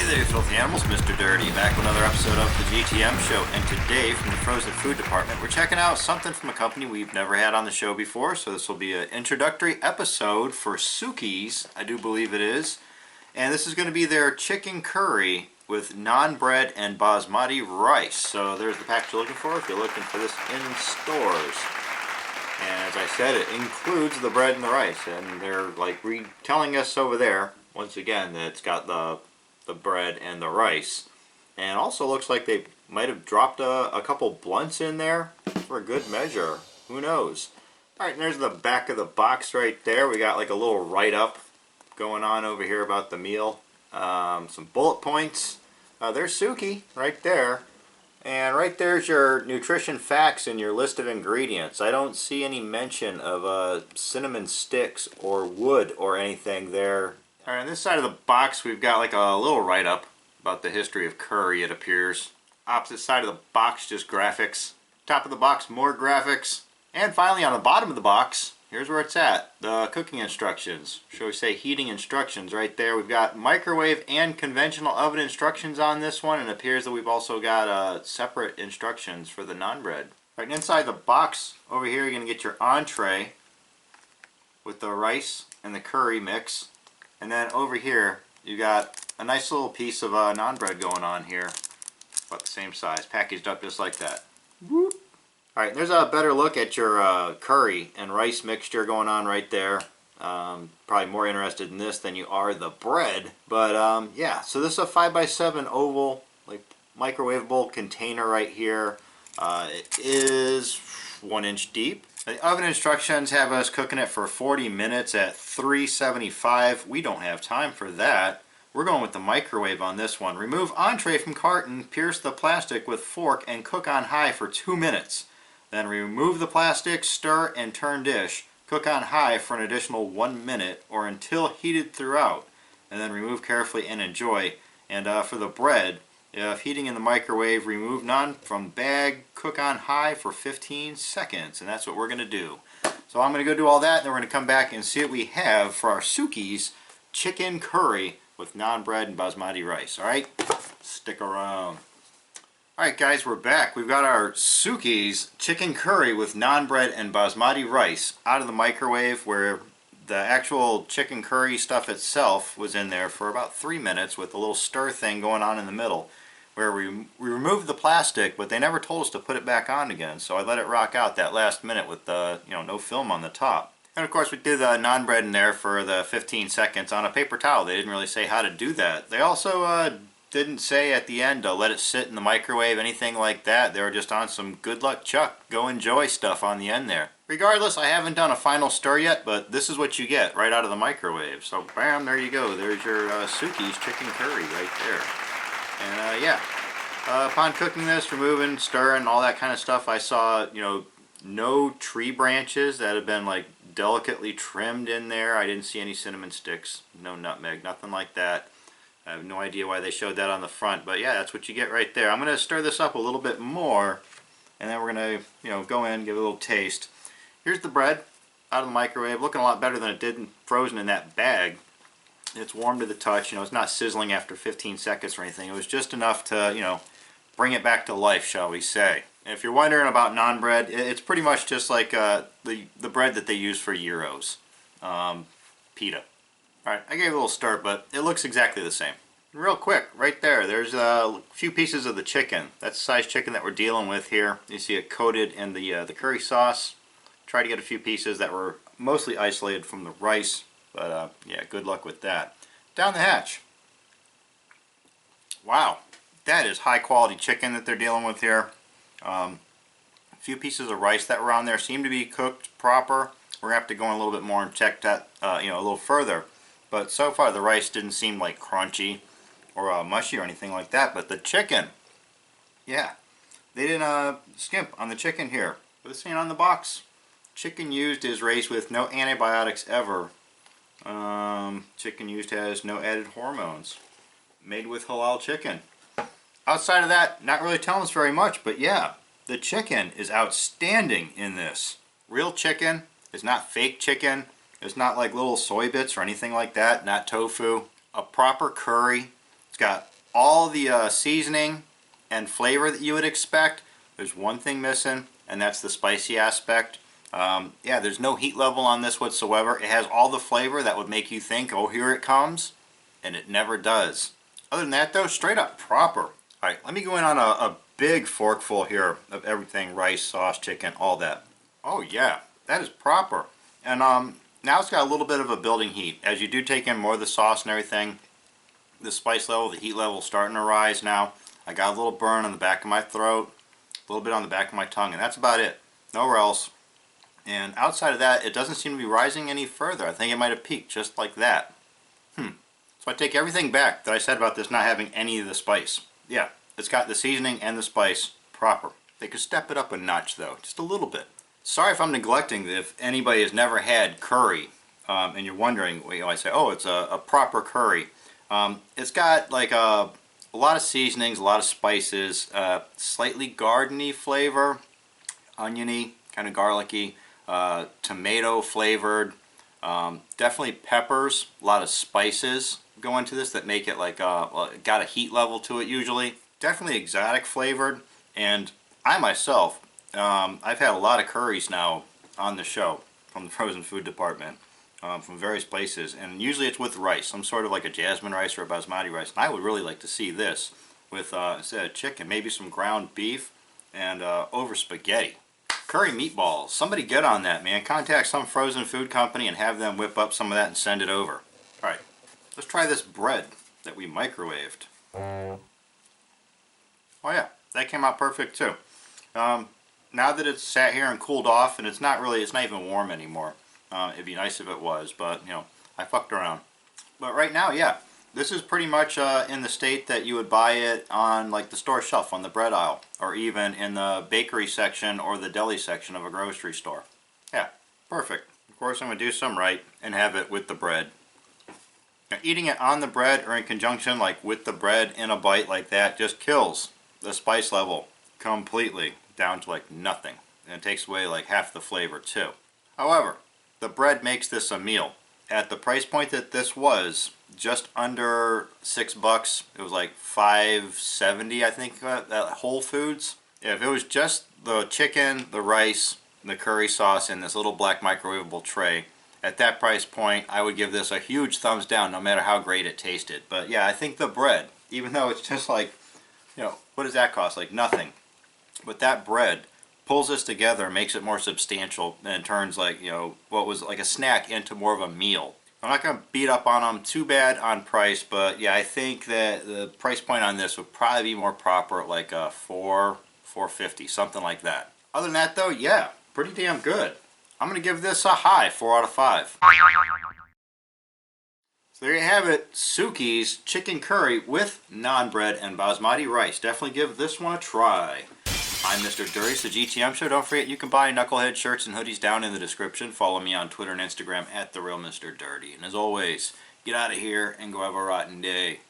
there, filthy animals. Mr. Dirty back with another episode of the GTM show, and today from the frozen food department we're checking out something from a company we've never had on the show before. So this will be an introductory episode for Sukhi's, I do believe it is, and this is going to be their chicken curry with naan bread and basmati rice. So there's the package you're looking for if you're looking for this in stores. And as I said, it includes the bread and the rice, and they're like retelling us over there once again that it's got the bread and the rice. And also looks like they might have dropped a couple blunts in there for a good measure. Who knows? Alright, and there's the back of the box right there. We got like a little write-up going on over here about the meal. Some bullet points. There's Sukhi right there. And right there's your nutrition facts and your list of ingredients. I don't see any mention of cinnamon sticks or wood or anything there. Alright, on this side of the box we've got like a little write-up about the history of curry, it appears. Opposite side of the box, just graphics. Top of the box, more graphics. And finally on the bottom of the box, here's where it's at. The cooking instructions. Shall we say heating instructions right there. We've got microwave and conventional oven instructions on this one, and it appears that we've also got separate instructions for the naan bread. Right, and inside the box over here you're going to get your entree with the rice and the curry mix. And then over here you got a nice little piece of naan bread going on here. About the same size, packaged up just like that. Whoop. Alright, there's a better look at your curry and rice mixture going on right there. Probably more interested in this than you are the bread. But yeah, so this is a 5x7 oval, like microwavable container right here. It is 1 inch deep. The oven instructions have us cooking it for 40 minutes at 375. We don't have time for that. We're going with the microwave on this one. Remove entree from carton, pierce the plastic with fork, and cook on high for 2 minutes. Then remove the plastic, stir, and turn dish. Cook on high for an additional 1 minute or until heated throughout. And then remove carefully and enjoy. And for the bread, if heating in the microwave, remove naan from bag, cook on high for 15 seconds. And that's what we're going to do. So I'm going to go do all that, and then we're going to come back and see what we have for our Sukhi's chicken curry with naan bread and basmati rice. Alright? Stick around. Alright guys, we're back. We've got our Sukhi's chicken curry with naan bread and basmati rice out of the microwave, where the actual chicken curry stuff itself was in there for about 3 minutes with a little stir thing going on in the middle, where we removed the plastic, but they never told us to put it back on again, so I let it rock out that last minute with the no film on the top. And of course we did the naan bread in there for the 15 seconds on a paper towel. They didn't really say how to do that. They also didn't say at the end to let it sit in the microwave, anything like that. They were just on some good luck Chuck, go enjoy stuff on the end there. Regardless, I haven't done a final stir yet, but this is what you get right out of the microwave. So bam, there you go. There's your Sukhi's chicken curry right there. And yeah, upon cooking this, removing, stirring, all that kind of stuff, I saw, no tree branches that have been like delicately trimmed in there. I didn't see any cinnamon sticks, no nutmeg, nothing like that. I have no idea why they showed that on the front, but yeah, that's what you get right there. I'm going to stir this up a little bit more, and then we're going to, go in, give it a little taste. Here's the bread out of the microwave, looking a lot better than it did frozen in that bag. It's warm to the touch, it's not sizzling after 15 seconds or anything. It was just enough to, bring it back to life, shall we say. And if you're wondering about naan bread, it's pretty much just like the bread that they use for gyros, pita. Alright, I gave it a little stir, but it looks exactly the same. Real quick, right there's a few pieces of the chicken. That's the size chicken that we're dealing with here. You see it coated in the curry sauce. Tried to get a few pieces that were mostly isolated from the rice, but yeah, good luck with that. Down the hatch. Wow, that is high quality chicken that they're dealing with here. A few pieces of rice that were on there seem to be cooked proper. We're going to have to go in a little bit more and check that a little further. But so far the rice didn't seem like crunchy or mushy or anything like that. But the chicken, yeah, they didn't skimp on the chicken here. But it's saying on the box, chicken used is raised with no antibiotics ever. Chicken used has no added hormones. Made with halal chicken. Outside of that, not really telling us very much, but yeah, the chicken is outstanding in this. Real chicken. It's not fake chicken. It's not like little soy bits or anything like that. Not tofu. A proper curry. It's got all the seasoning and flavor that you would expect. There's one thing missing, and that's the spicy aspect. Yeah, there's no heat level on this whatsoever. It has all the flavor that would make you think, oh, here it comes, and it never does. Other than that, though, straight up proper. Alright, let me go in on a big forkful here of everything, rice, sauce, chicken, all that. Oh yeah, that is proper. And now it's got a little bit of a building heat. As you do take in more of the sauce and everything, the spice level, the heat level is starting to rise now. I got a little burn on the back of my throat, a little bit on the back of my tongue, and that's about it. Nowhere else. And outside of that, it doesn't seem to be rising any further. I think it might have peaked just like that. So I take everything back that I said about this not having any of the spice. Yeah, it's got the seasoning and the spice proper. They could step it up a notch though, just a little bit. Sorry if I'm neglecting if anybody has never had curry and you're wondering, you know, I say, oh, it's a proper curry. It's got like a lot of seasonings, a lot of spices, slightly gardeny flavor, oniony, kind of garlicky, tomato flavored, definitely peppers, a lot of spices go into this that make it like well, got a heat level to it usually. Definitely exotic flavored, and I myself, I've had a lot of curries now on the show from the frozen food department, from various places, and usually it's with rice, some sort of like a jasmine rice or a basmati rice. And I would really like to see this with instead of chicken, maybe some ground beef and over spaghetti. Curry meatballs. Somebody get on that, man. Contact some frozen food company and have them whip up some of that and send it over. Alright, let's try this bread that we microwaved. Oh yeah, that came out perfect too. Now that it's sat here and cooled off, and it's not even warm anymore. It'd be nice if it was, but you know, I fucked around. But right now, yeah, this is pretty much in the state that you would buy it on like the store shelf on the bread aisle, or even in the bakery section or the deli section of a grocery store. Yeah, perfect. Of course, I'm going to do some right and have it with the bread. Now, eating it on the bread or in conjunction, like with the bread in a bite like that, just kills the spice level completely down to like nothing. And it takes away like half the flavor too. However, the bread makes this a meal. At the price point that this was, just under $6, it was like $5.70 I think at Whole Foods. If it was just the chicken, the rice, the curry sauce in this little black microwavable tray, at that price point I would give this a huge thumbs down no matter how great it tasted. But yeah, I think the bread, even though it's just like, you know, what does that cost? Like nothing. But that bread pulls this together, makes it more substantial, and turns like, you know, what was like a snack into more of a meal. I'm not going to beat up on them too bad on price, but yeah, I think that the price point on this would probably be more proper at like a $4.50, something like that. Other than that though, yeah, pretty damn good. I'm going to give this a high 4 out of 5. So there you have it, Sukhi's chicken curry with naan bread and basmati rice. Definitely give this one a try. I'm Mr. Dirty, it's the GTM Show. Don't forget you can buy Knucklehead shirts and hoodies down in the description. Follow me on Twitter and Instagram at TheRealMrDirty. And as always, get out of here and go have a rotten day.